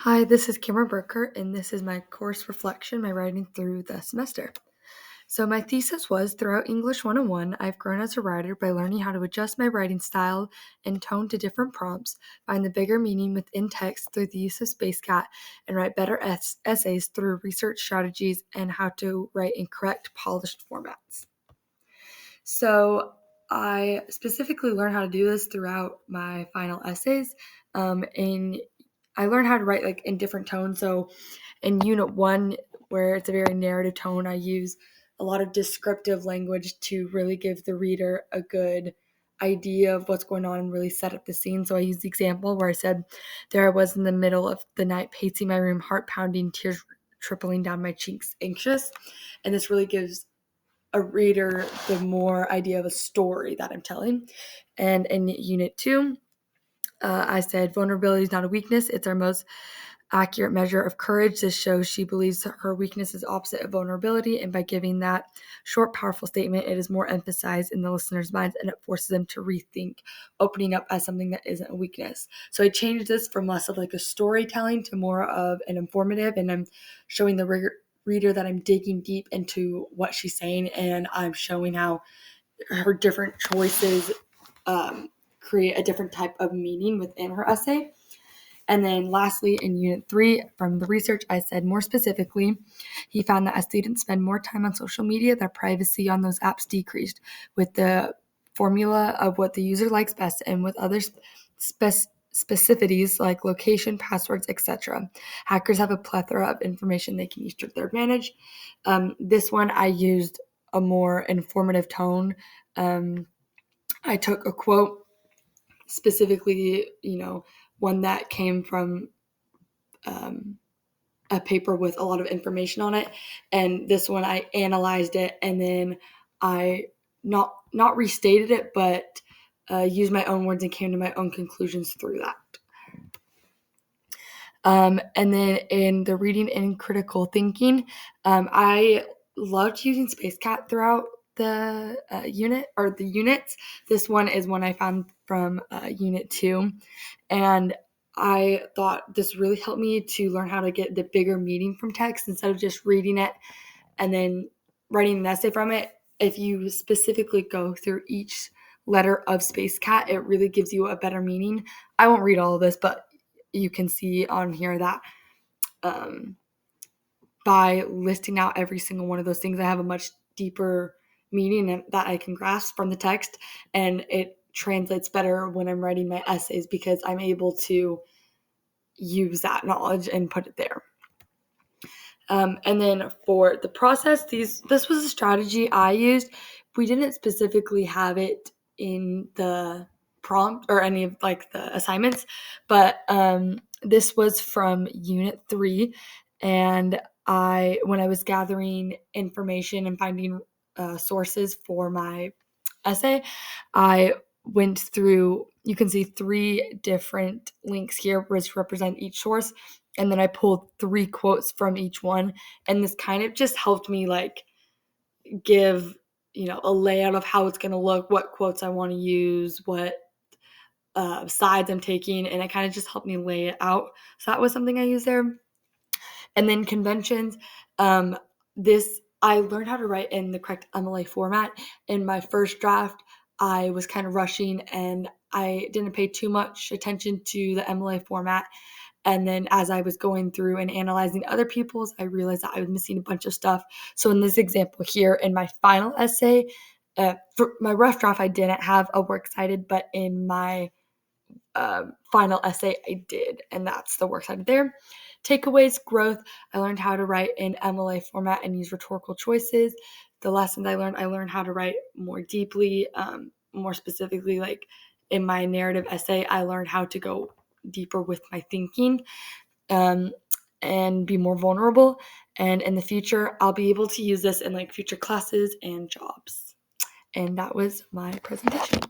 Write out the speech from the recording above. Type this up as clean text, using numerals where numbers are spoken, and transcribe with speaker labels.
Speaker 1: Hi, this is Cameron Burkert, and this is my course reflection, my writing through the semester. So, my thesis was throughout English 101, I've grown as a writer by learning how to adjust my writing style and tone to different prompts, find the bigger meaning within text through the use of SpaceCat, and write better essays through research strategies and how to write in correct, polished formats. So, I specifically learned how to do this throughout my final essays. And I learned how to write like in different tones. So in unit 1, where it's a very narrative tone, I use a lot of descriptive language to really give the reader a good idea of what's going on and really set up the scene. So I used the example where I said, there I was in the middle of the night, pacing my room, heart pounding, tears trickling down my cheeks, anxious. And this really gives a reader the more idea of a story that I'm telling. And in unit 2, I said, vulnerability is not a weakness. It's our most accurate measure of courage. This shows she believes that her weakness is opposite of vulnerability. And by giving that short, powerful statement, it is more emphasized in the listener's minds and it forces them to rethink opening up as something that isn't a weakness. So I changed this from less of like a storytelling to more of an informative. And I'm showing the reader that I'm digging deep into what she's saying. And I'm showing how her different choices create a different type of meaning within her essay. And then lastly, in unit 3, from the research, I said more specifically, he found that as students spend more time on social media, their privacy on those apps decreased with the formula of what the user likes best and with other specificities like location, passwords, etc. Hackers have a plethora of information they can use to their advantage. This one, I used a more informative tone. I took a quote specifically, one that came from a paper with a lot of information on it. And this one, I analyzed it and then I not restated it, but used my own words and came to my own conclusions through that. And then in the reading and critical thinking, I loved using SpaceCat throughout the unit or the units. This one is one I found from unit 2. And I thought this really helped me to learn how to get the bigger meaning from text instead of just reading it and then writing an essay from it. If you specifically go through each letter of SpaceCat, it really gives you a better meaning. I won't read all of this, but you can see on here that by listing out every single one of those things, I have a much deeper meaning that I can grasp from the text, and it translates better when I'm writing my essays because I'm able to use that knowledge and put it there. And then for the process, this was a strategy I used. We didn't specifically have it in the prompt or any of like the assignments, but this was from unit 3. And when I was gathering information and finding sources for my essay, I went through, you can see 3 different links here which represent each source. And then I pulled 3 quotes from each one. And this kind of just helped me like give, a layout of how it's going to look, what quotes I want to use, what sides I'm taking. And it kind of just helped me lay it out. So that was something I used there. And then conventions. I learned how to write in the correct MLA format. In my first draft, I was kind of rushing and I didn't pay too much attention to the MLA format. And then as I was going through and analyzing other people's, I realized that I was missing a bunch of stuff. So in this example here, in my final essay, for my rough draft, I didn't have a works cited, but in my final essay, I did. And that's the works cited there. Takeaways, growth. I learned how to write in MLA format and use rhetorical choices. The lessons I learned how to write more deeply, more specifically, like in my narrative essay, I learned how to go deeper with my thinking and be more vulnerable. And in the future, I'll be able to use this in like future classes and jobs. And that was my presentation.